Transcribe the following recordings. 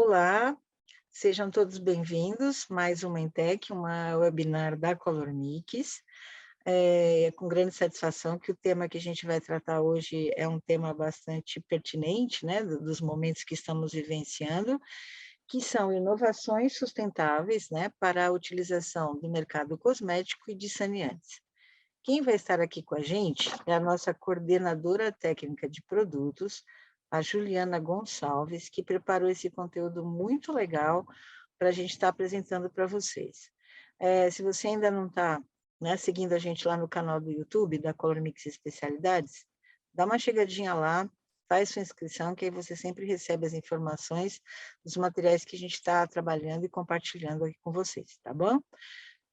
Olá, sejam todos bem-vindos. Mais uma Intec, uma webinar da Colormix. É com grande satisfação que o tema que a gente vai tratar hoje é um tema bastante pertinente, né, dos momentos que estamos vivenciando, que são inovações sustentáveis, né, para a utilização do mercado cosmético e de saneantes. Quem vai estar aqui com a gente é a nossa coordenadora técnica de produtos, a Juliana Gonçalves, que preparou esse conteúdo muito legal para a gente estar apresentando para vocês. Se você ainda não está, né, seguindo a gente lá no canal do YouTube, da Color Mix Especialidades, dá uma chegadinha lá, faz sua inscrição, que aí você sempre recebe as informações dos materiais que a gente está trabalhando e compartilhando aqui com vocês, tá bom?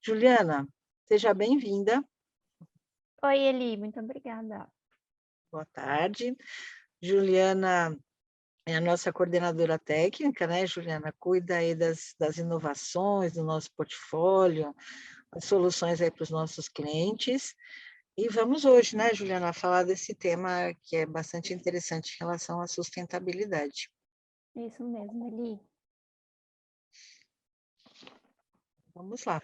Juliana, seja bem-vinda. Oi, Eli, muito obrigada. Boa tarde. Juliana é a nossa coordenadora técnica, né, Juliana? Cuida aí das inovações do nosso portfólio, as soluções aí para os nossos clientes. E vamos hoje, né, Juliana, falar desse tema que é bastante interessante em relação à sustentabilidade. Isso mesmo, Eli. Vamos lá.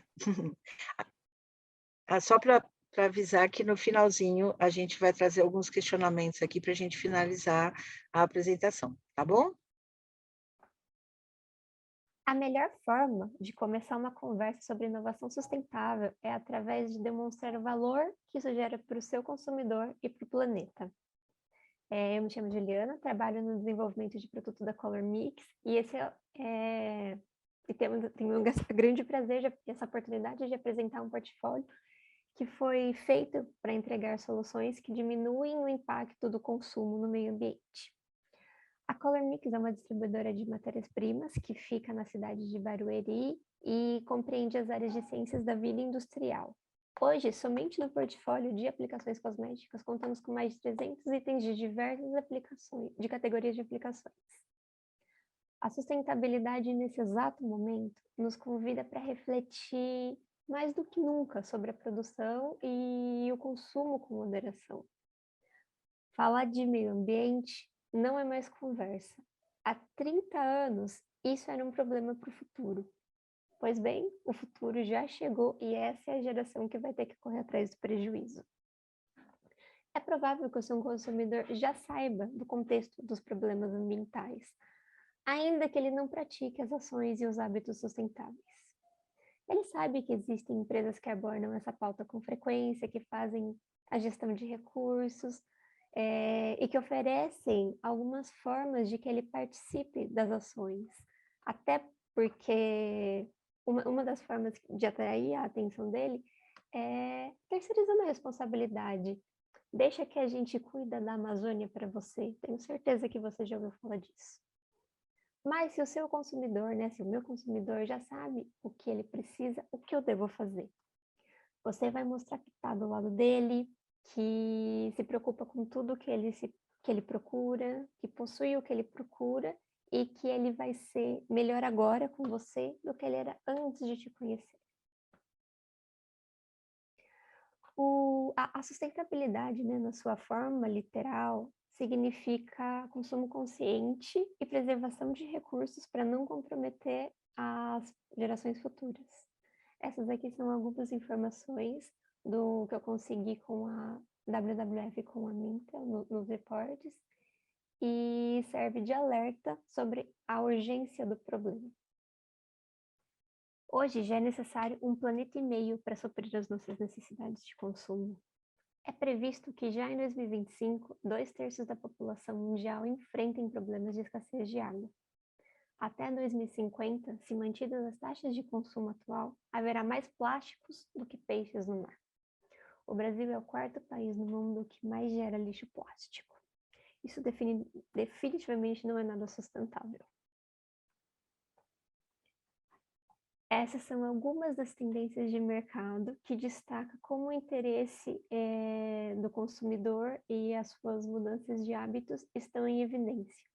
Só para avisar que no finalzinho a gente vai trazer alguns questionamentos aqui para a gente finalizar a apresentação, tá bom? A melhor forma de começar uma conversa sobre inovação sustentável é através de demonstrar o valor que isso gera para o seu consumidor e para o planeta. Eu me chamo Juliana, trabalho no desenvolvimento de produto da Color Mix e tenho um grande prazer e essa oportunidade de apresentar um portfólio que foi feito para entregar soluções que diminuem o impacto do consumo no meio ambiente. A Color Mix é uma distribuidora de matérias-primas que fica na cidade de Barueri e compreende as áreas de ciências da vida industrial. Hoje, somente no portfólio de aplicações cosméticas, contamos com mais de 300 itens de diversas aplicações, de categorias de aplicações. A sustentabilidade nesse exato momento nos convida para refletir mais do que nunca sobre a produção e o consumo com moderação. Falar de meio ambiente não é mais conversa. Há 30 anos, isso era um problema para o futuro. Pois bem, o futuro já chegou e essa é a geração que vai ter que correr atrás do prejuízo. É provável que o seu consumidor já saiba do contexto dos problemas ambientais, ainda que ele não pratique as ações e os hábitos sustentáveis. Ele sabe que existem empresas que abordam essa pauta com frequência, que fazem a gestão de recursos, e que oferecem algumas formas de que ele participe das ações. Até porque uma das formas de atrair a atenção dele é terceirizando a responsabilidade. Deixa que a gente cuida da Amazônia para você. Tenho certeza que você já ouviu falar disso. Mas se o seu consumidor, né, se o meu consumidor já sabe o que ele precisa, o que eu devo fazer? Você vai mostrar que está do lado dele, que se preocupa com tudo que ele procura, que possui o que ele procura e que ele vai ser melhor agora com você do que ele era antes de te conhecer. A sustentabilidade, né, na sua forma literal, significa consumo consciente e preservação de recursos para não comprometer as gerações futuras. Essas aqui são algumas informações do que eu consegui com a WWF, com a Minta, nos reportes, e serve de alerta sobre a urgência do problema. Hoje já é necessário 1,5 planeta para suprir as nossas necessidades de consumo. É previsto que já em 2025, 2/3 da população mundial enfrentem problemas de escassez de água. Até 2050, se mantidas as taxas de consumo atual, haverá mais plásticos do que peixes no mar. O Brasil é o 4º país no mundo que mais gera lixo plástico. Isso definitivamente não é nada sustentável. Essas são algumas das tendências de mercado que destacam como o interesse do consumidor e as suas mudanças de hábitos estão em evidência.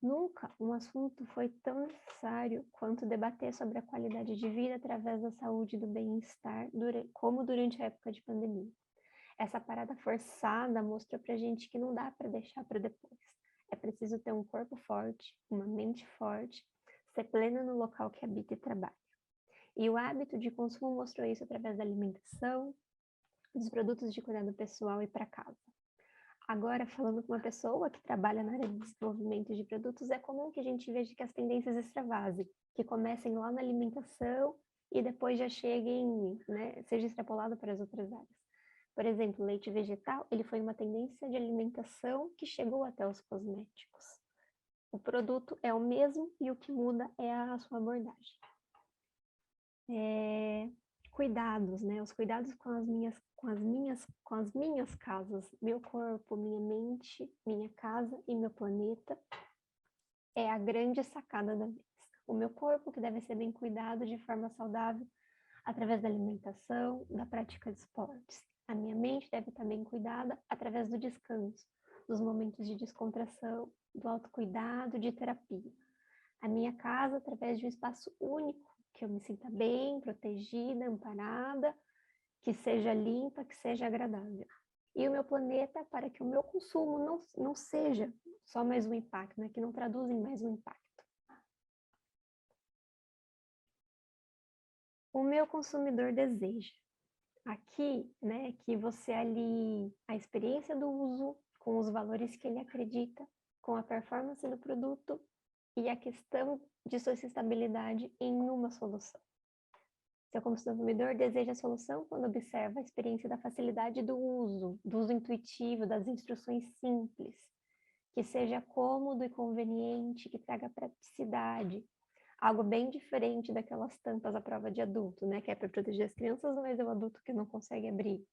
Nunca um assunto foi tão necessário quanto debater sobre a qualidade de vida através da saúde e do bem-estar, como durante a época de pandemia. Essa parada forçada mostrou pra gente que não dá para deixar para depois. É preciso ter um corpo forte, uma mente forte, ser plena no local que habita e trabalha. E o hábito de consumo mostrou isso através da alimentação, dos produtos de cuidado pessoal e para casa. Agora, falando com uma pessoa que trabalha na área de desenvolvimento de produtos, é comum que a gente veja que as tendências extravasem, que comecem lá na alimentação e depois já cheguem, né, seja extrapolado para as outras áreas. Por exemplo, o leite vegetal, ele foi uma tendência de alimentação que chegou até os cosméticos. O produto é o mesmo e o que muda é a sua abordagem. Cuidados, né? Os cuidados com as minhas casas, meu corpo, minha mente, minha casa e meu planeta é a grande sacada da vez. O meu corpo que deve ser bem cuidado de forma saudável através da alimentação, da prática de esportes. A minha mente deve estar bem cuidada através do descanso, dos momentos de descontração, do autocuidado, de terapia. A minha casa através de um espaço único, que eu me sinta bem, protegida, amparada, que seja limpa, que seja agradável. E o meu planeta para que o meu consumo não seja só mais um impacto, né? Que não traduz em mais um impacto. O meu consumidor deseja. Aqui, né, que você alie a experiência do uso com os valores que ele acredita, com a performance do produto e a questão de sustentabilidade em uma solução. Seu consumidor deseja a solução quando observa a experiência da facilidade do uso intuitivo, das instruções simples, que seja cômodo e conveniente, que traga praticidade, algo bem diferente daquelas tampas à prova de adulto, né, que é para proteger as crianças, mas é o adulto que não consegue abrir.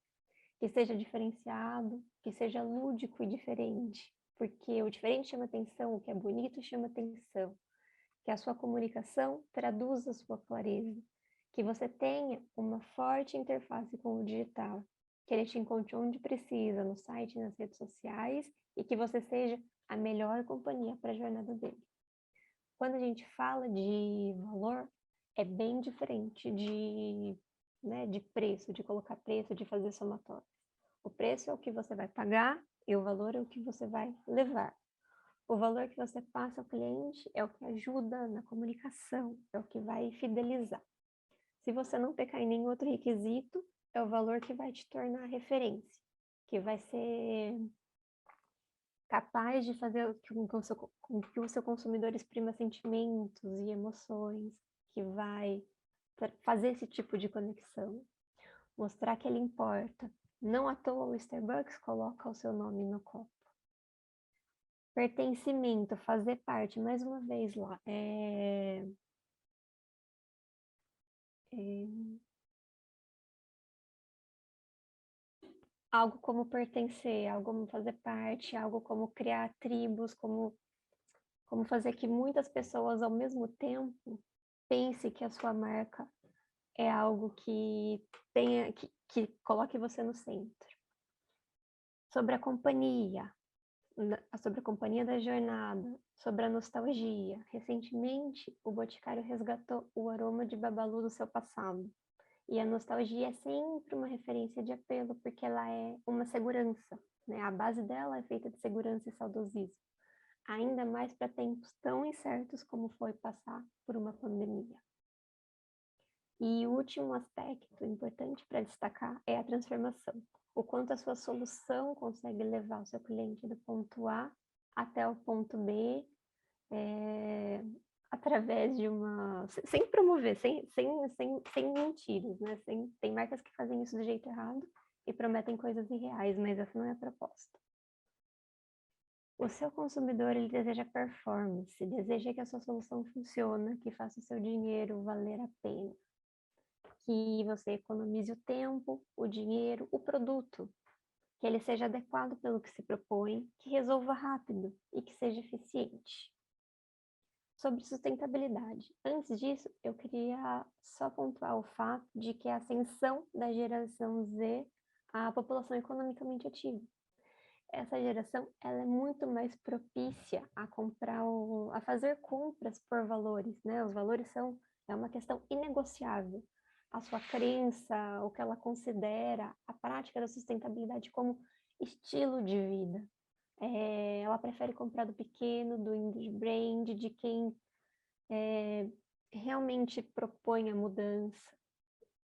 Que seja diferenciado, que seja lúdico e diferente, porque o diferente chama atenção, o que é bonito chama atenção. Que a sua comunicação traduza a sua clareza, que você tenha uma forte interface com o digital, que ele te encontre onde precisa, no site, nas redes sociais, e que você seja a melhor companhia para a jornada dele. Quando a gente fala de valor, é bem diferente de preço, de colocar preço, de fazer somatório. O preço é o que você vai pagar e o valor é o que você vai levar. O valor que você passa ao cliente é o que ajuda na comunicação, é o que vai fidelizar. Se você não pecar em nenhum outro requisito, é o valor que vai te tornar referência, que vai ser capaz de fazer com que o seu consumidor exprima sentimentos e emoções, que vai fazer esse tipo de conexão, mostrar que ele importa. Não à toa o Starbucks coloca o seu nome no copo. Pertencimento, fazer parte, mais uma vez lá, algo como pertencer, algo como fazer parte, algo como criar tribos, como fazer que muitas pessoas ao mesmo tempo pense que a sua marca é algo que tenha que coloque você no centro. Sobre a companhia, sobre a companhia da jornada, sobre a nostalgia. Recentemente, o Boticário resgatou o aroma de Babalu do seu passado. E a nostalgia é sempre uma referência de apelo, porque ela é uma segurança, né? A base dela é feita de segurança e saudosismo. Ainda mais para tempos tão incertos como foi passar por uma pandemia. E o último aspecto importante para destacar é a transformação. O quanto a sua solução consegue levar o seu cliente do ponto A até o ponto B, através de sem promover, sem mentiras, né? Tem marcas que fazem isso do jeito errado e prometem coisas irreais, mas essa não é a proposta. O seu consumidor, ele deseja performance, deseja que a sua solução funcione, que faça o seu dinheiro valer a pena. Que você economize o tempo, o dinheiro, o produto, que ele seja adequado pelo que se propõe, que resolva rápido e que seja eficiente. Sobre sustentabilidade. Antes disso, eu queria só pontuar o fato de que a ascensão da geração Z à população economicamente ativa. Essa geração, ela é muito mais propícia a a fazer compras por valores, né? Os valores é uma questão inegociável. A sua crença, o que ela considera, a prática da sustentabilidade como estilo de vida. Ela prefere comprar do pequeno, do indie brand, de quem realmente propõe a mudança.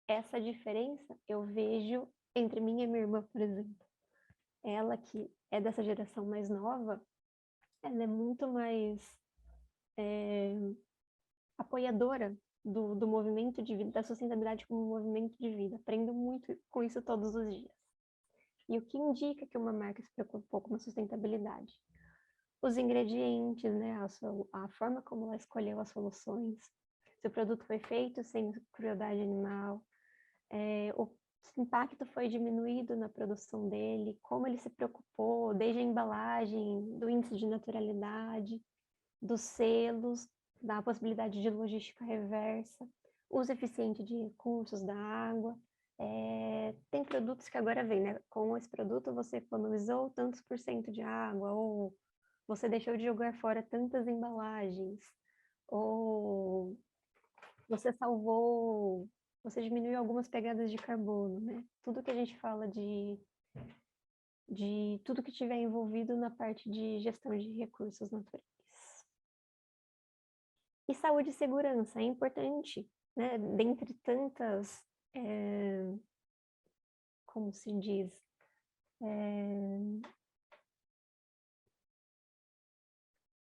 Essa diferença eu vejo entre mim e minha irmã, por exemplo. Ela, que é dessa geração mais nova, ela é muito mais apoiadora do movimento de vida, da sustentabilidade como movimento de vida. Aprendo muito com isso todos os dias. E o que indica que uma marca se preocupou com a sustentabilidade? Os ingredientes, né, a forma como ela escolheu as soluções, se o produto foi feito sem crueldade animal, o impacto foi diminuído na produção dele, como ele se preocupou, desde a embalagem, do índice de naturalidade, dos selos, da possibilidade de logística reversa, uso eficiente de recursos da água. Tem produtos que agora vem, né? Com esse produto você economizou tantos por cento de água, ou você deixou de jogar fora tantas embalagens, ou você salvou, você diminuiu algumas pegadas de carbono, né? Tudo que a gente fala de tudo que tiver envolvido na parte de gestão de recursos naturais. E saúde e segurança é importante, né? Dentre tantas, como se diz,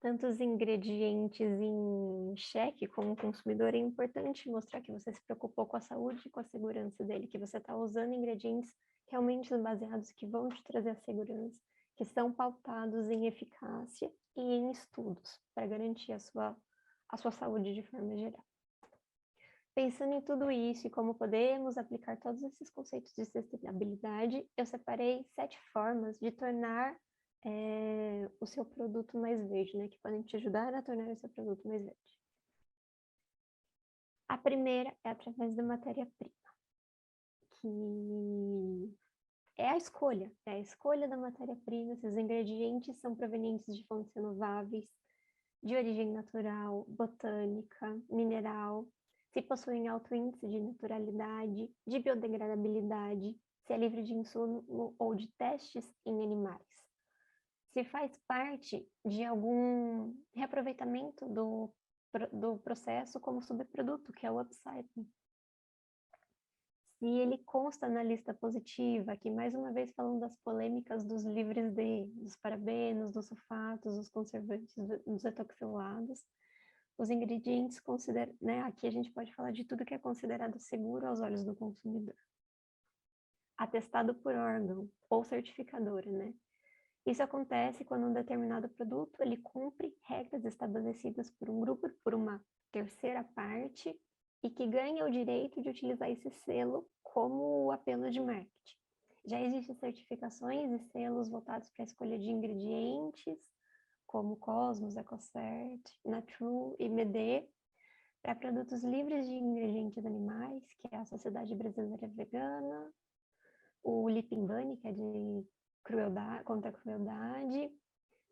tantos ingredientes em xeque como consumidor, é importante mostrar que você se preocupou com a saúde e com a segurança dele, que você está usando ingredientes realmente baseados que vão te trazer a segurança, que estão pautados em eficácia e em estudos para garantir a sua saúde de forma geral. Pensando em tudo isso e como podemos aplicar todos esses conceitos de sustentabilidade, eu separei 7 formas de tornar o seu produto mais verde, né? Que podem te ajudar a tornar o seu produto mais verde. A primeira é através da matéria-prima, que é a escolha da matéria-prima, se os ingredientes são provenientes de fontes renováveis, de origem natural, botânica, mineral, se possuem alto índice de naturalidade, de biodegradabilidade, se é livre de insumo ou de testes em animais. Se faz parte de algum reaproveitamento do processo como subproduto, que é o upcycling. Se ele consta na lista positiva, aqui mais uma vez falando das polêmicas dos livres dos parabenos, dos sulfatos, dos conservantes, dos etoxilados, os ingredientes considerados, né, aqui a gente pode falar de tudo que é considerado seguro aos olhos do consumidor. Atestado por órgão ou certificadora, né? Isso acontece quando um determinado produto ele cumpre regras estabelecidas por um grupo, por uma terceira parte, e que ganha o direito de utilizar esse selo como apelo de marketing. Já existem certificações e selos voltados para a escolha de ingredientes, como Cosmos, EcoCert, Natrue e MED, para produtos livres de ingredientes animais, que é a Sociedade Brasileira Vegana, o Lipin Bunny, que é de contra a crueldade.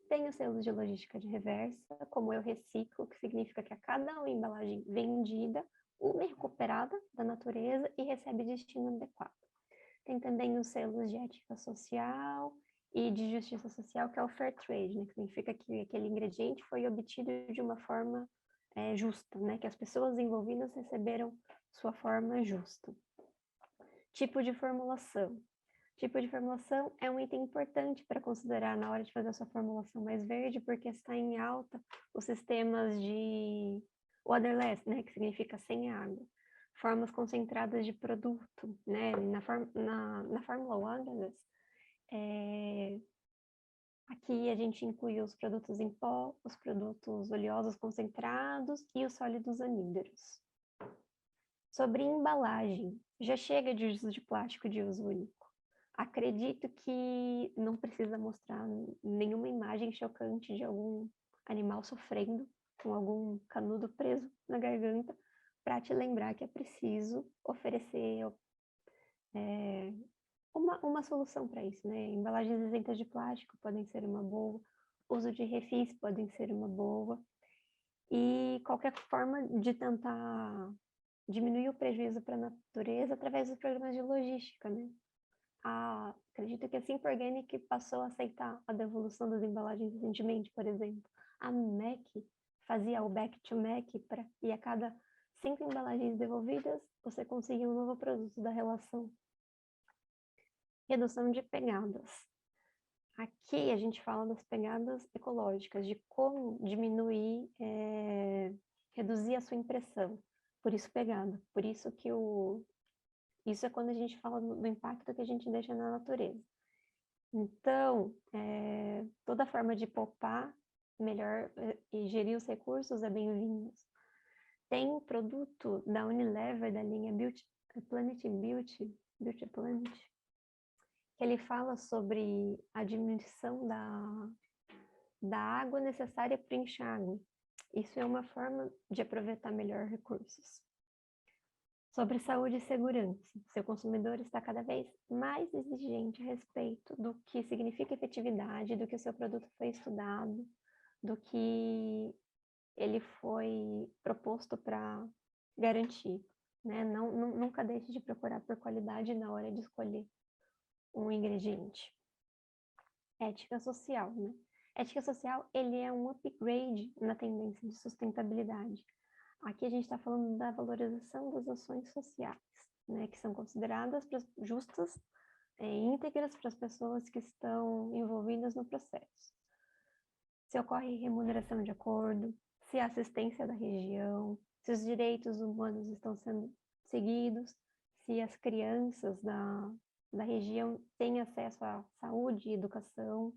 Tem os selos de logística de reversa, como eu reciclo, que significa que a cada embalagem vendida, uma é recuperada da natureza e recebe destino adequado. Tem também os selos de ética social e de justiça social, que é o Fair Trade, né? Que significa que aquele ingrediente foi obtido de uma forma justa, né? Que as pessoas envolvidas receberam sua forma justa. Tipo de formulação. Tipo de formulação é um item importante para considerar na hora de fazer a sua formulação mais verde, porque está em alta os sistemas de waterless, né, que significa sem água. Formas concentradas de produto, né, na fórmula waterless, aqui a gente inclui os produtos em pó, os produtos oleosos concentrados e os sólidos anhídros. Sobre embalagem, já chega de uso de plástico de uso único. Acredito que não precisa mostrar nenhuma imagem chocante de algum animal sofrendo com algum canudo preso na garganta para te lembrar que é preciso oferecer uma solução para isso, né? Embalagens isentas de plástico podem ser uma boa, uso de refis podem ser uma boa, e qualquer forma de tentar diminuir o prejuízo para a natureza através dos programas de logística, né? Acredito que a Simple Organic passou a aceitar a devolução das embalagens recentemente, por exemplo. A MEC fazia o back-to-back e a cada 5 embalagens devolvidas, você conseguia um novo produto da relação. Redução de pegadas. Aqui a gente fala das pegadas ecológicas, de como diminuir, reduzir a sua impressão. Por isso pegada. Por isso que isso é quando a gente fala do impacto que a gente deixa na natureza. Então, toda forma de poupar melhor e gerir os recursos é bem-vindo. Tem um produto da Unilever, da linha Planet Beauty Planet, que ele fala sobre a diminuição da água necessária para o enxágue. Isso é uma forma de aproveitar melhor recursos. Sobre saúde e segurança, seu consumidor está cada vez mais exigente a respeito do que significa efetividade, do que o seu produto foi estudado, do que ele foi proposto para garantir, né? Nunca deixe de procurar por qualidade na hora de escolher um ingrediente. Ética social, né? Ética social, ele é um upgrade na tendência de sustentabilidade. Aqui a gente está falando da valorização das ações sociais, né, que são consideradas justas e íntegras para as pessoas que estão envolvidas no processo. Se ocorre remuneração de acordo, se a assistência da região, se os direitos humanos estão sendo seguidos, se as crianças da região têm acesso à saúde e educação,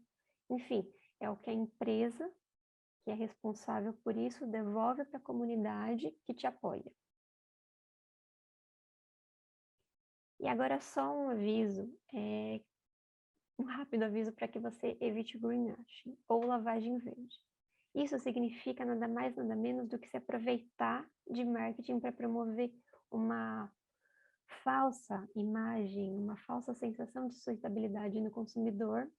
enfim, é o que a empresa que é responsável por isso, devolve para a comunidade que te apoia. E agora só um aviso, um rápido aviso para que você evite greenwashing ou lavagem verde. Isso significa nada mais, nada menos do que se aproveitar de marketing para promover uma falsa imagem, uma falsa sensação de sustentabilidade no consumidor,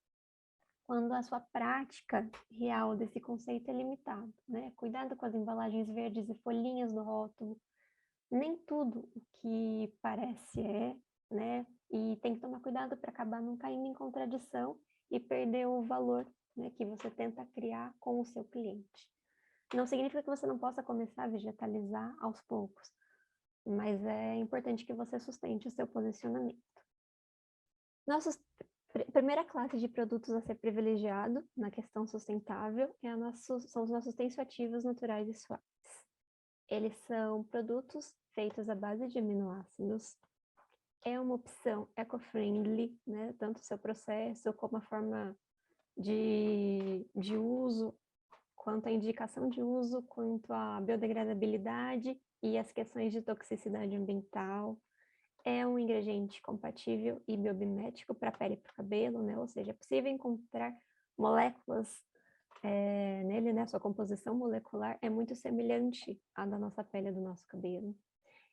quando a sua prática real desse conceito é limitada, né? Cuidado com as embalagens verdes e folhinhas no rótulo. Nem tudo o que parece né? E tem que tomar cuidado para acabar não caindo em contradição e perder o valor, né, que você tenta criar com o seu cliente. Não significa que você não possa começar a vegetalizar aos poucos, mas é importante que você sustente o seu posicionamento. Primeira classe de produtos a ser privilegiado na questão sustentável são os nossos tensioativos naturais e suaves. Eles são produtos feitos à base de aminoácidos. É uma opção eco-friendly, né? Tanto o seu processo como a forma de uso, quanto a indicação de uso, quanto a biodegradabilidade e as questões de toxicidade ambiental. É um ingrediente compatível e biomimético para a pele e para o cabelo, né? Ou seja, é possível encontrar moléculas nele, né? Sua composição molecular é muito semelhante à da nossa pele e do nosso cabelo.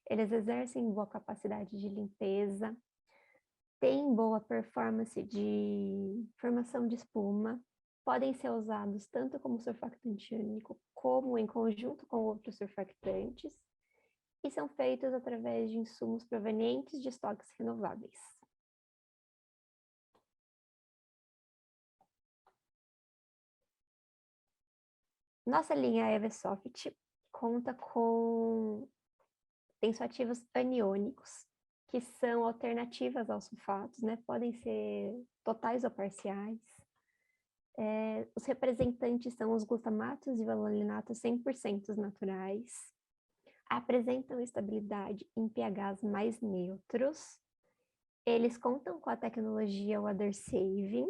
Eles exercem boa capacidade de limpeza, têm boa performance de formação de espuma, podem ser usados tanto como surfactante único, como em conjunto com outros surfactantes, e são feitos através de insumos provenientes de estoques renováveis. Nossa linha Eversoft conta com tensioativos aniônicos, que são alternativas aos sulfatos, né? Podem ser totais ou parciais. Os representantes são os glutamatos e valolinatos 100% naturais. Apresentam estabilidade em pHs mais neutros. Eles contam com a tecnologia Water Saving,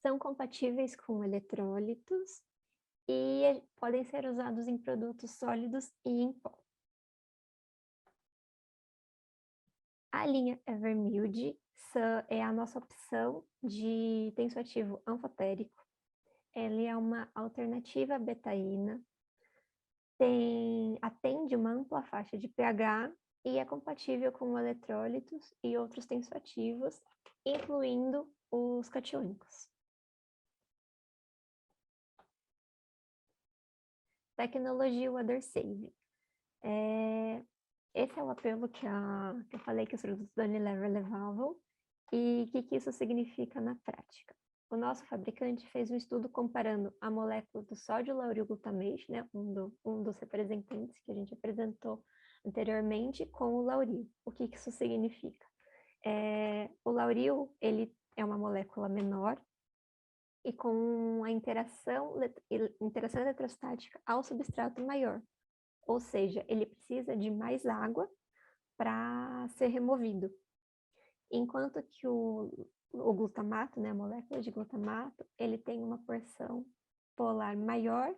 são compatíveis com eletrólitos e podem ser usados em produtos sólidos e em pó. A linha Evermilde é a nossa opção de tensoativo anfotérico. Ele é uma alternativa à betaína, atende uma ampla faixa de pH e é compatível com eletrólitos e outros tensoativos, incluindo os catiônicos. Tecnologia Water Saving. Esse é o apelo que eu falei que os produtos da Unilever levavam. E o que isso significa na prática? o nosso fabricante fez um estudo comparando a molécula do sódio lauril glutamate, né, um dos representantes que a gente apresentou anteriormente, com o lauril. O que isso significa? O lauril, ele é uma molécula menor e com a interação eletrostática ao substrato maior. Ou seja, ele precisa de mais água para ser removido. Enquanto que o glutamato, né, a molécula de glutamato, ele tem uma porção polar maior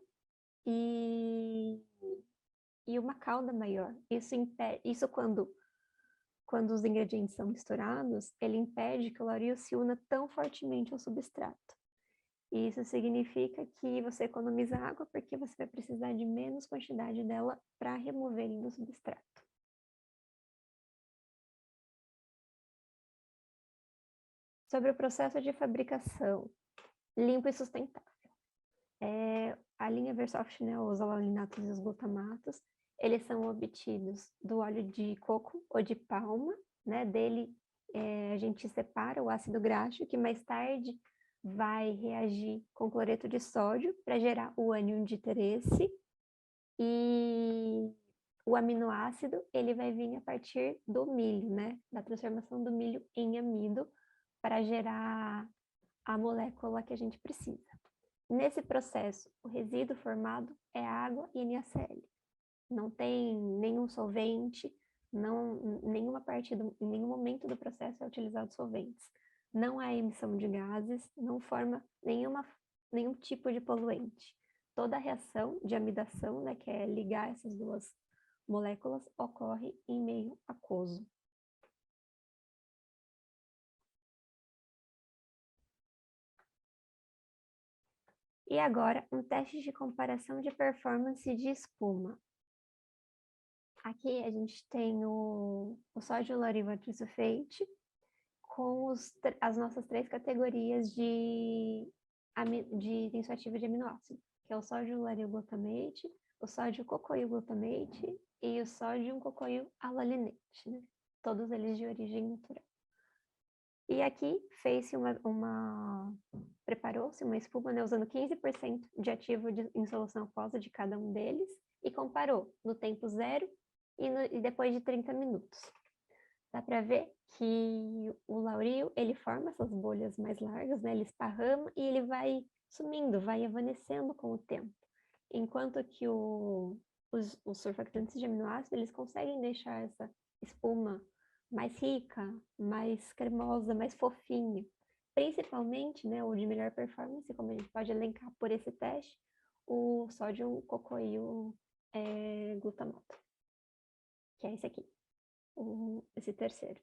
e uma cauda maior. Isso quando os ingredientes são misturados, ele impede que o lauril se una tão fortemente ao substrato. E isso significa que você economiza água porque você vai precisar de menos quantidade dela para remover ele do substrato. Sobre o processo de fabricação, limpo e sustentável. A linha Versoft, né, os alalinatos e os glutamatos, eles são obtidos do óleo de coco ou de palma, né? Dele a gente separa o ácido graxo, que mais tarde vai reagir com cloreto de sódio para gerar o ânion de interesse, e o aminoácido ele vai vir a partir do milho, né? Da transformação do milho em amido para gerar a molécula que a gente precisa. Nesse processo, o resíduo formado é água e NaCl. Não tem nenhum solvente, em nenhum momento do processo é utilizado solventes. Não há emissão de gases, não forma nenhum tipo de poluente. Toda a reação de amidação, né, que é ligar essas duas moléculas, ocorre em meio aquoso. E agora, um teste de comparação de performance de espuma. Aqui a gente tem o sódio lauril trisulfate com as nossas 3 categorias de tensoativo de aminoácido, que é o sódio lauril glutamate, o sódio cocoil glutamate e o sódio cocoil alalinate, né? Todos eles de origem natural. E aqui preparou-se uma espuma, né, usando 15% de ativo em solução aquosa de cada um deles e comparou no tempo zero e depois de 30 minutos. Dá para ver que o lauril, ele forma essas bolhas mais largas, né, ele esparrama e ele vai sumindo, vai evanescendo com o tempo. Enquanto que os surfactantes de aminoácido, eles conseguem deixar essa espuma mais rica, mais cremosa, mais fofinha. Principalmente, né, o de melhor performance, como a gente pode elencar por esse teste, o sódio cocoil glutamato, que é esse aqui, esse terceiro.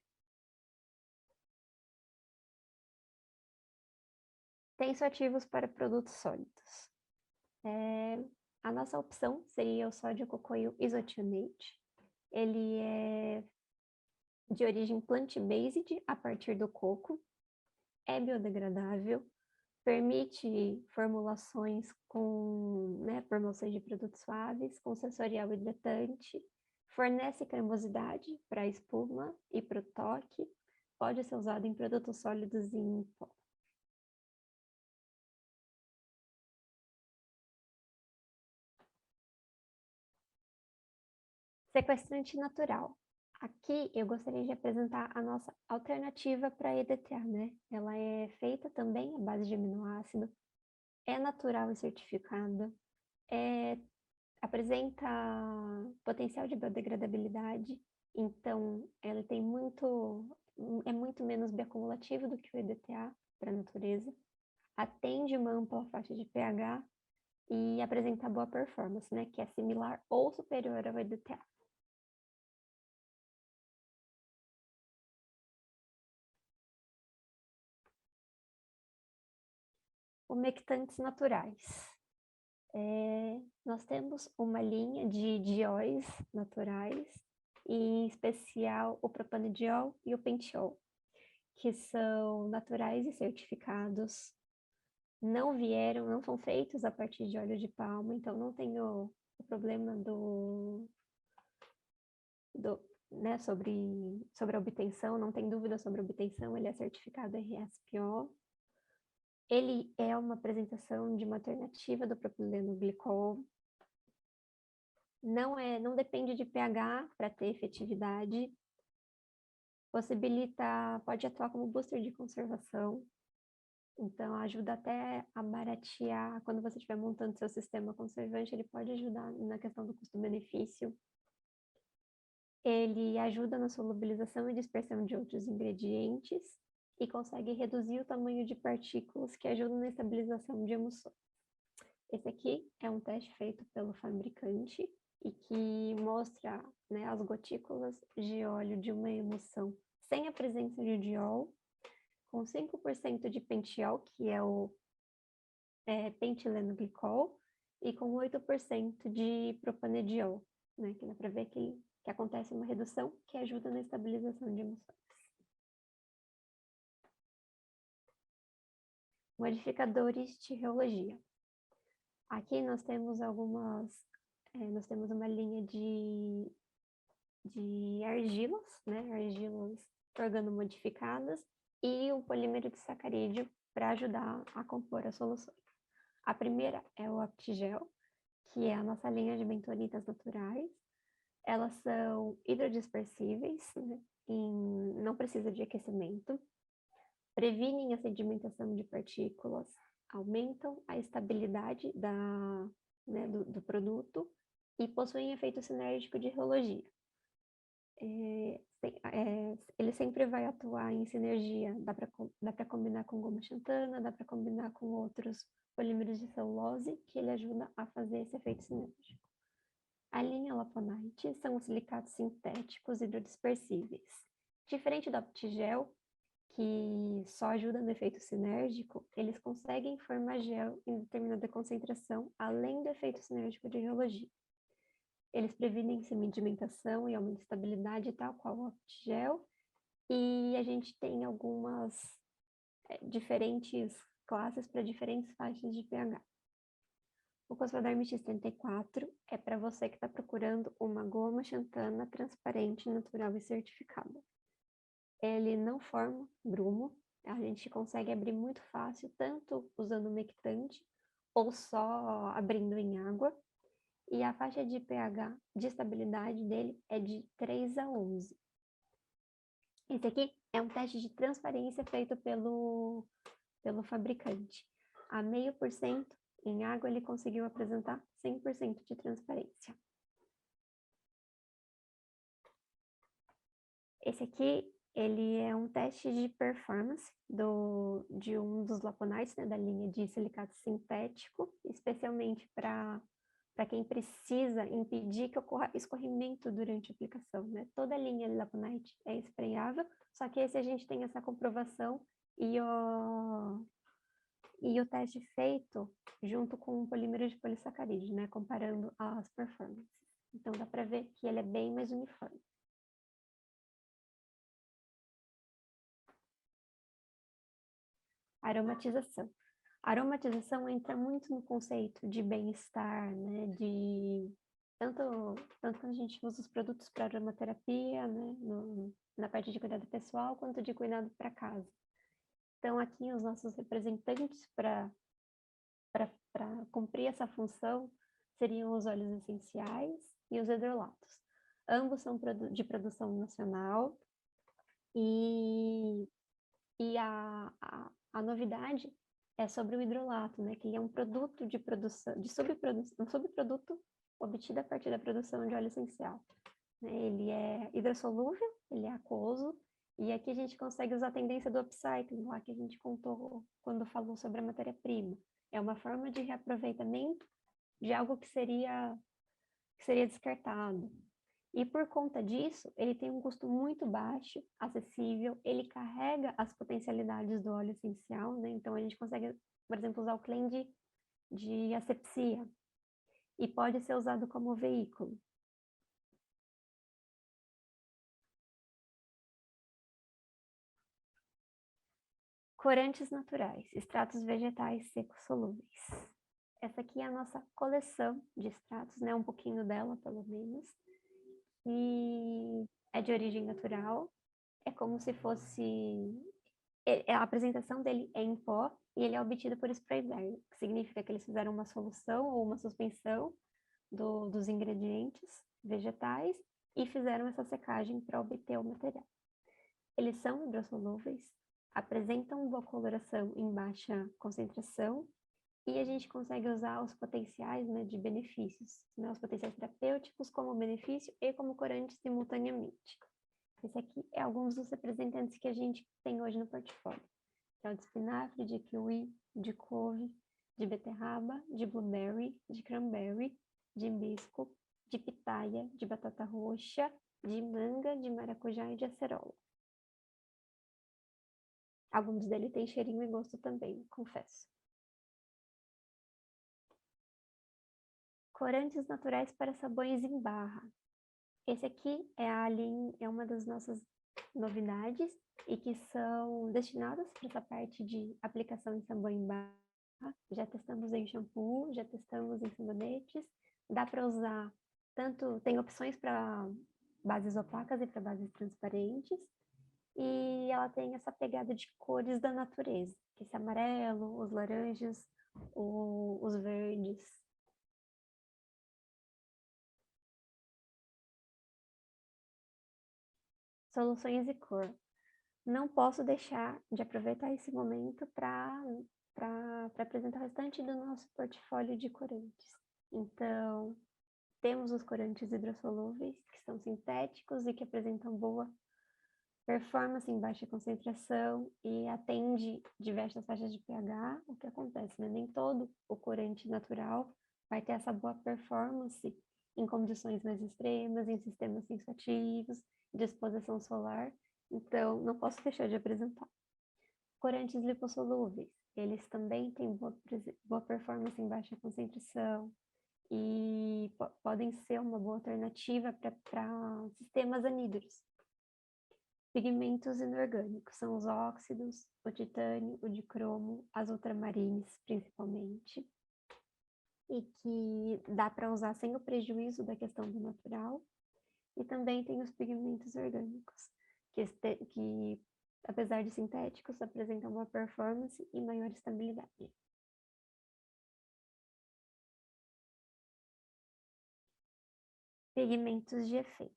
Tensoativos para produtos sólidos. A nossa opção seria o sódio cocoil isotionate. Ele é de origem plant-based, a partir do coco, é biodegradável, permite formulações formulações de produtos suaves, com sensorial hidratante, fornece cremosidade para a espuma e para o toque, pode ser usado em produtos sólidos e em pó. Sequestrante natural. Aqui eu gostaria de apresentar a nossa alternativa para EDTA, né? Ela é feita também à base de aminoácido, é natural e certificada, apresenta potencial de biodegradabilidade, então ela é muito menos bioacumulativo do que o EDTA para a natureza, atende uma ampla faixa de pH e apresenta boa performance, né? Que é similar ou superior ao EDTA. Umectantes naturais. Nós temos uma linha de dióis naturais, e em especial o propanediol e o pendiol, que são naturais e certificados, não são feitos a partir de óleo de palma, então não tem o problema né, sobre a obtenção, não tem dúvida sobre a obtenção, ele é certificado RSPO. Ele é uma apresentação de uma alternativa do propileno glicol. Não depende de pH para ter efetividade. Pode atuar como booster de conservação. Então, ajuda até a baratear. Quando você estiver montando seu sistema conservante, ele pode ajudar na questão do custo-benefício. Ele ajuda na solubilização e dispersão de outros ingredientes e consegue reduzir o tamanho de partículas que ajudam na estabilização de emulsões. Esse aqui é um teste feito pelo fabricante e que mostra, né, as gotículas de óleo de uma emulsão sem a presença de diol, com 5% de penteol, que é o pentileno glicol, e com 8% de propanediol, né, que dá para ver que acontece uma redução que ajuda na estabilização de emulsões. Modificadores de rheologia. Aqui nós temos nós temos uma linha de argilas, né, argilas organomodificadas, e o polímero de sacarídeo para ajudar a compor as soluções. A primeira é o Optigel, que é a nossa linha de bentonitas naturais. Elas são hidrodispersíveis, né, não precisa de aquecimento, previnem a sedimentação de partículas, aumentam a estabilidade do produto e possuem efeito sinérgico de rheologia. Ele sempre vai atuar em sinergia, dá para combinar com goma xantana, dá para combinar com outros polímeros de celulose, que ele ajuda a fazer esse efeito sinérgico. A linha Laponite são os silicatos sintéticos hidrodispersíveis. Diferente do Optigel, que só ajuda no efeito sinérgico, eles conseguem formar gel em determinada concentração, além do efeito sinérgico de rheologia. Eles previnem sedimentação e aumentam a estabilidade, tal qual o Optigel, e a gente tem algumas diferentes classes para diferentes faixas de pH. O Cosmoderm X34 é para você que está procurando uma goma xantana transparente, natural e certificada. Ele não forma grumo, a gente consegue abrir muito fácil, tanto usando umectante ou só abrindo em água. E a faixa de pH de estabilidade dele é de 3 a 11. Esse aqui é um teste de transparência feito pelo fabricante. A 0,5% em água ele conseguiu apresentar 100% de transparência. Esse aqui, ele é um teste de performance de um dos laponites, né, da linha de silicato sintético, especialmente para quem precisa impedir que ocorra escorrimento durante a aplicação, né? Toda a linha Laponite é sprayável, só que esse a gente tem essa comprovação e o teste feito junto com um polímero de polissacarídeo, né? Comparando as performances. Então dá para ver que ele é bem mais uniforme. Aromatização. A aromatização entra muito no conceito de bem-estar, né? Tanto quando a gente usa os produtos para aromaterapia, né? Na parte de cuidado pessoal, quanto de cuidado para casa. Então, aqui os nossos representantes para cumprir essa função seriam os óleos essenciais e os hidrolatos. Ambos são de produção nacional e a novidade é sobre o hidrolato, né? Que ele é um produto de produção, um subproduto obtido a partir da produção de óleo essencial. Ele é hidrossolúvel, ele é aquoso, e aqui a gente consegue usar a tendência do upcycling, lá que a gente contou quando falou sobre a matéria-prima. É uma forma de reaproveitamento de algo que seria descartado. E por conta disso, ele tem um custo muito baixo, acessível, ele carrega as potencialidades do óleo essencial, né? Então a gente consegue, por exemplo, usar o claim de asepsia e pode ser usado como veículo. Corantes naturais, extratos vegetais secos solúveis. Essa aqui é a nossa coleção de extratos, né? Um pouquinho dela, pelo menos. E é de origem natural. É como se fosse A apresentação dele é em pó e ele é obtido por spray burn, que significa que eles fizeram uma solução ou uma suspensão dos ingredientes vegetais e fizeram essa secagem para obter o material. Eles são hidrossolúveis, apresentam boa coloração em baixa concentração e a gente consegue usar os potenciais, né, de benefícios, né, os potenciais terapêuticos como benefício e como corante simultaneamente. Esse aqui é alguns dos representantes que a gente tem hoje no portfólio. É o de espinafre, de kiwi, de couve, de beterraba, de blueberry, de cranberry, de hibisco, de pitaia, de batata roxa, de manga, de maracujá e de acerola. Alguns deles têm cheirinho e gosto também, confesso. Corantes naturais para sabões em barra. Esse aqui é uma das nossas novidades e que são destinadas para essa parte de aplicação em sabão em barra. Já testamos em shampoo, já testamos em sabonetes. Dá para usar tem opções para bases opacas e para bases transparentes. E ela tem essa pegada de cores da natureza, que esse amarelo, os laranjas, os verdes. Soluções e cor. Não posso deixar de aproveitar esse momento para apresentar o restante do nosso portfólio de corantes. Então, temos os corantes hidrossolúveis, que são sintéticos e que apresentam boa performance em baixa concentração e atende diversas faixas de pH. O que acontece, né? Nem todo o corante natural vai ter essa boa performance em condições mais extremas, em sistemas sensitivos, de exposição solar. Então, não posso deixar de apresentar. Corantes lipossolúveis, eles também têm boa performance em baixa concentração e podem ser uma boa alternativa para sistemas anhídros. Pigmentos inorgânicos são os óxidos, o titânio, o dicromo, as ultramarines principalmente, e que dá para usar sem o prejuízo da questão do natural. E também tem os pigmentos orgânicos, que apesar de sintéticos, apresentam uma performance e maior estabilidade. Pigmentos de efeito.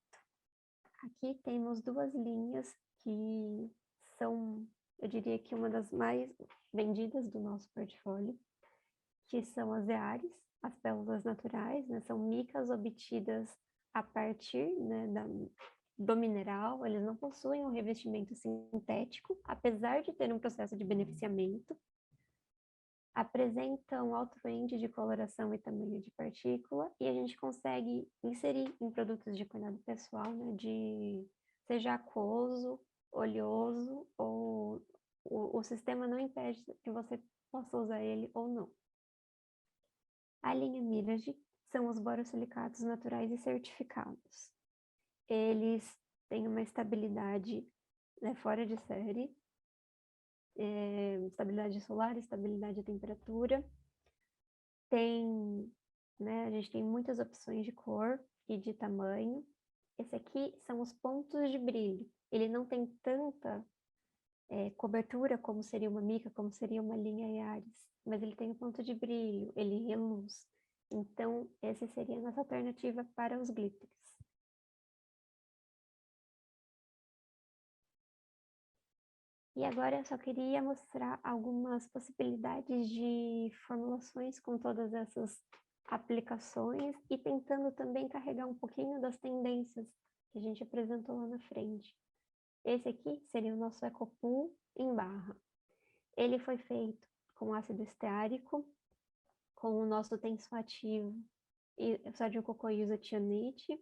Aqui temos duas linhas que são, eu diria que uma das mais vendidas do nosso portfólio, que são as EARES, as pérolas naturais, né? São micas obtidas a partir, né, do mineral. Eles não possuem um revestimento sintético, apesar de ter um processo de beneficiamento. Apresentam alto range de coloração e tamanho de partícula, e a gente consegue inserir em produtos de cuidado pessoal, né, seja aquoso, oleoso, ou o sistema não impede que você possa usar ele ou não. A linha Mirage são os borosilicatos naturais e certificados. Eles têm uma estabilidade, né, fora de série, estabilidade solar, estabilidade de temperatura. A gente tem muitas opções de cor e de tamanho. Esse aqui são os pontos de brilho. Ele não tem tanta cobertura como seria uma mica, como seria uma linha Yaris, mas ele tem um ponto de brilho, ele reluz. Então, essa seria a nossa alternativa para os glitters. E agora eu só queria mostrar algumas possibilidades de formulações com todas essas aplicações e tentando também carregar um pouquinho das tendências que a gente apresentou lá na frente. Esse aqui seria o nosso Ecopool em barra. Ele foi feito com ácido esteárico, com o nosso tensoativo e sódio cocoisotionate.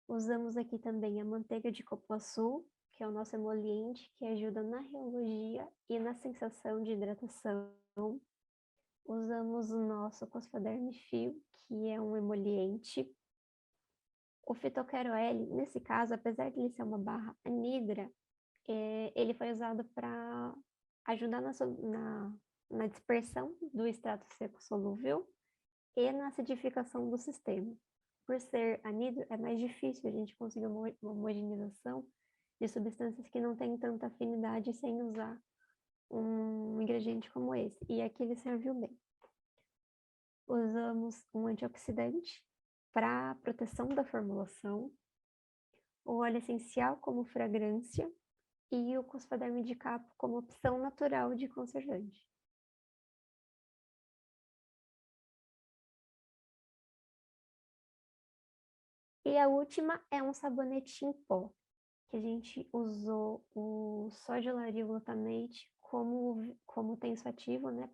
Usamos aqui também a manteiga de cupuaçu, que é o nosso emoliente, que ajuda na reologia e na sensação de hidratação. Usamos o nosso Cosmoderm Fio, que é um emoliente. O Fitoquero L, nesse caso, apesar de ele ser uma barra anidra, ele foi usado para ajudar na dispersão do extrato seco solúvel e na acidificação do sistema. Por ser anidro, é mais difícil a gente conseguir uma homogeneização de substâncias que não têm tanta afinidade sem usar um ingrediente como esse. E aqui ele serviu bem. Usamos um antioxidante para proteção da formulação, o óleo essencial como fragrância e o cosmoderm de capo como opção natural de conservante. E a última é um sabonete em pó, que a gente usou o sódio-lauryl glutamate como tensoativo, né,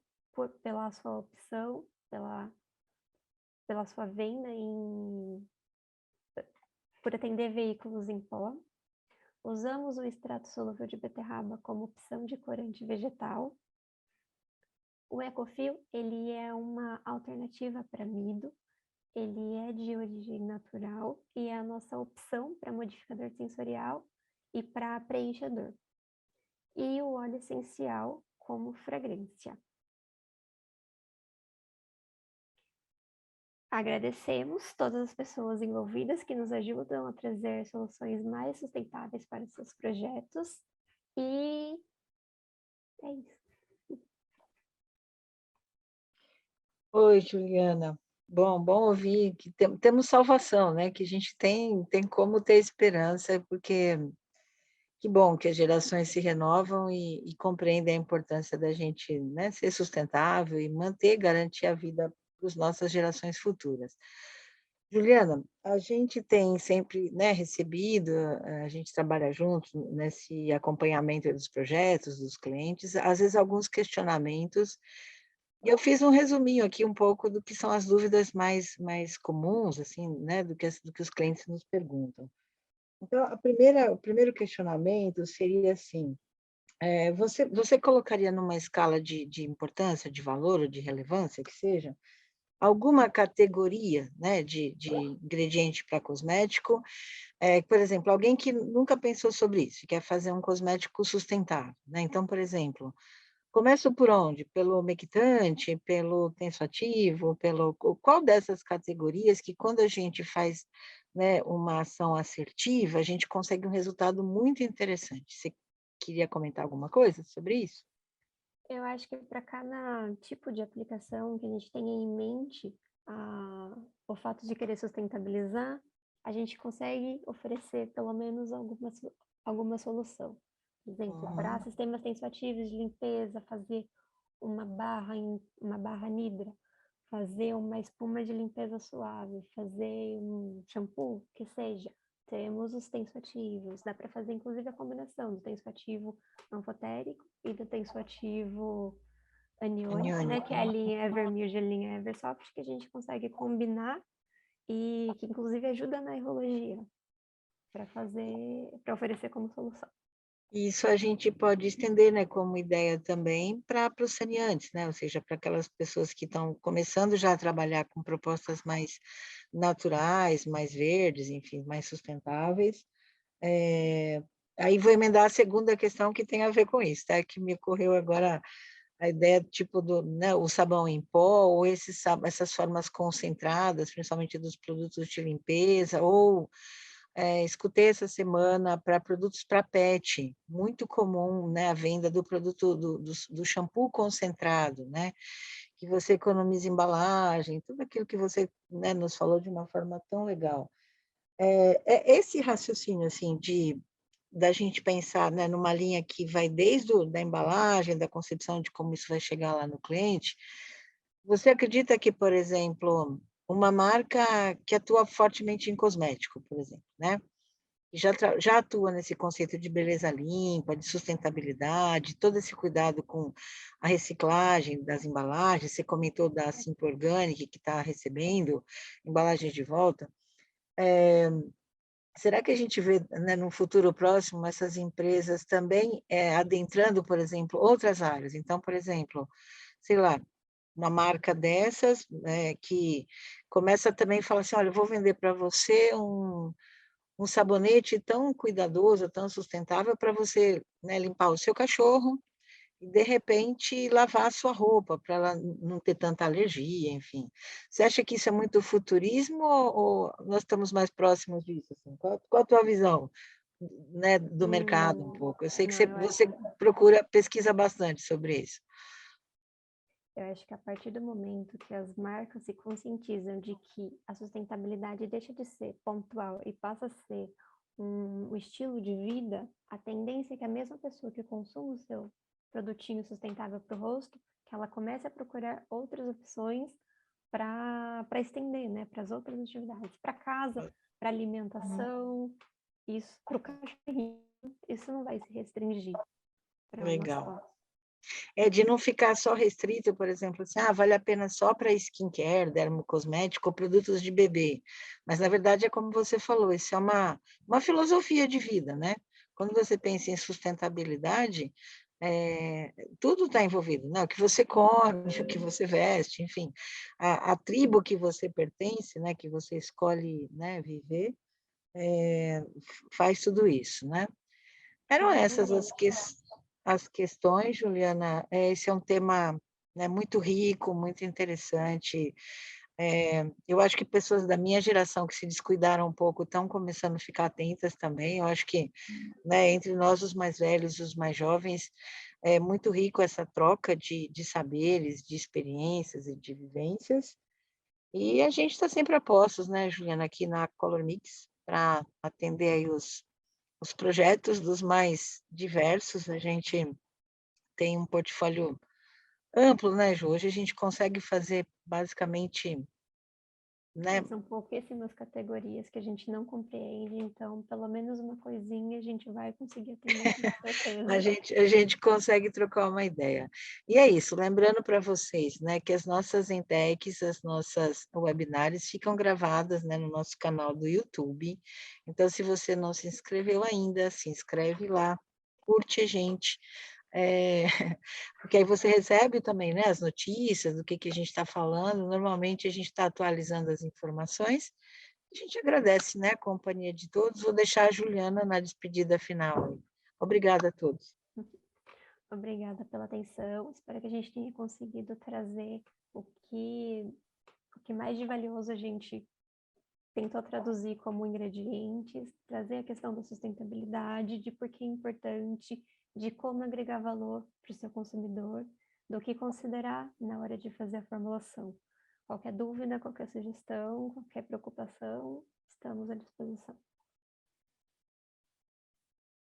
pela sua opção, pela sua venda por atender veículos em pó. Usamos o extrato solúvel de beterraba como opção de corante vegetal. O Ecofil, ele é uma alternativa para amido, ele é de origem natural e é a nossa opção para modificador sensorial e para preenchedor. E o óleo essencial como fragrância. Agradecemos todas as pessoas envolvidas que nos ajudam a trazer soluções mais sustentáveis para os seus projetos. E é isso. Oi, Juliana. Bom ouvir que temos salvação, né? Que a gente tem como ter esperança, porque que bom que as gerações se renovam e compreendem a importância da gente, né, ser sustentável e manter, garantir a vida para as nossas gerações futuras. Juliana, a gente tem sempre, né, recebido, a gente trabalha junto nesse acompanhamento dos projetos, dos clientes, às vezes alguns questionamentos, e eu fiz um resuminho aqui um pouco do que são as dúvidas mais comuns, assim, né, do que os clientes nos perguntam. Então, o primeiro questionamento seria assim, você colocaria numa escala de importância, de valor ou de relevância, que seja, alguma categoria, né, de ingrediente para cosmético, por exemplo, alguém que nunca pensou sobre isso, quer fazer um cosmético sustentável, né? Então, por exemplo, começo por onde? Pelo umectante, pelo tensoativo, qual dessas categorias que quando a gente faz, né, uma ação assertiva, a gente consegue um resultado muito interessante. Você queria comentar alguma coisa sobre isso? Eu acho que para cada tipo de aplicação que a gente tenha em mente o fato de querer sustentabilizar, a gente consegue oferecer pelo menos alguma solução. Por exemplo, para sistemas tensoativos de limpeza, fazer uma barra Nidra, fazer uma espuma de limpeza suave, fazer um shampoo, que seja. Temos os tensoativos, dá para fazer inclusive a combinação do tensoativo anfotérico e do tensoativo aniônico, né, que é a linha Evermilde e a linha Eversoft, que a gente consegue combinar e que inclusive ajuda na errologia para oferecer como solução. Isso a gente pode estender, né, como ideia também para os saneantes, né, ou seja, para aquelas pessoas que estão começando já a trabalhar com propostas mais naturais, mais verdes, enfim, mais sustentáveis. Aí vou emendar a segunda questão que tem a ver com isso, tá? Que me ocorreu agora a ideia tipo do, né, o sabão em pó ou essas formas concentradas, principalmente dos produtos de limpeza, ou escutei essa semana para produtos para pet, muito comum, né, a venda do produto do shampoo concentrado, né, que você economiza embalagem, tudo aquilo que você, né, nos falou de uma forma tão legal. Esse raciocínio assim da gente pensar, né, numa linha que vai desde da embalagem, da concepção de como isso vai chegar lá no cliente. Você acredita que, por exemplo, uma marca que atua fortemente em cosmético, por exemplo, né? Já atua nesse conceito de beleza limpa, de sustentabilidade, todo esse cuidado com a reciclagem das embalagens. Você comentou da Simple Organic, que está recebendo embalagens de volta. Será que a gente vê, né, no futuro próximo, essas empresas também adentrando, por exemplo, outras áreas? Então, por exemplo, sei lá, uma marca dessas, que começa também a falar assim, olha, eu vou vender para você um sabonete tão cuidadoso, tão sustentável para você, né, limpar o seu cachorro e, de repente, lavar a sua roupa para ela não ter tanta alergia, enfim. Você acha que isso é muito futurismo ou nós estamos mais próximos disso? Assim? Qual a tua visão? né, do mercado um pouco. Eu sei que Não, eu acho você procura, pesquisa bastante sobre isso. Eu acho que a partir do momento que as marcas se conscientizam de que a sustentabilidade deixa de ser pontual e passa a ser um estilo de vida, a tendência é que a mesma pessoa que consome o seu produtinho sustentável para o rosto, que ela comece a procurar outras opções para estender, né, para as outras atividades, para casa, para alimentação, isso, para o cachorrinho, isso não vai se restringir para nós Legal. quatro. É de não ficar só restrito, por exemplo, assim, vale a pena só para skincare, dermocosmético ou produtos de bebê. Mas, na verdade, é como você falou, isso é uma filosofia de vida, né? Quando você pensa em sustentabilidade, tudo está envolvido, né? O que você come, o que você veste, enfim, a tribo que você pertence, né? Que você escolhe, né? Viver, faz tudo isso, né? Eram essas as questões, Juliana. Esse é um tema, né, muito rico, muito interessante. Eu acho que pessoas da minha geração que se descuidaram um pouco estão começando a ficar atentas também. Eu acho que, né, entre nós, os mais velhos e os mais jovens, é muito rico essa troca de saberes, de experiências e de vivências. E a gente está sempre a postos, né, Juliana, aqui na Color Mix, para atender aí os projetos dos mais diversos. A gente tem um portfólio amplo, né, Ju? Hoje a gente consegue fazer basicamente, né? São pouquíssimas categorias que a gente não compreende, então pelo menos uma coisinha a gente vai conseguir atender com A certeza. gente, a gente consegue trocar uma ideia. E é isso, lembrando para vocês, né, que as nossas entecs, as nossas webinars ficam gravadas, né, no nosso canal do YouTube. Então, se você não se inscreveu ainda, se inscreve lá, curte a gente, porque aí você recebe também, né, as notícias do que a gente está falando. Normalmente a gente está atualizando as informações. A gente agradece, né, a companhia de todos. Vou deixar a Juliana na despedida final. Obrigada a todos. Obrigada pela atenção. Espero que a gente tenha conseguido trazer o que, o que mais de valioso a gente tentou traduzir como ingredientes, trazer a questão da sustentabilidade, de por que é importante, de como agregar valor para o seu consumidor, do que considerar na hora de fazer a formulação. Qualquer dúvida, qualquer sugestão, qualquer preocupação, estamos à disposição.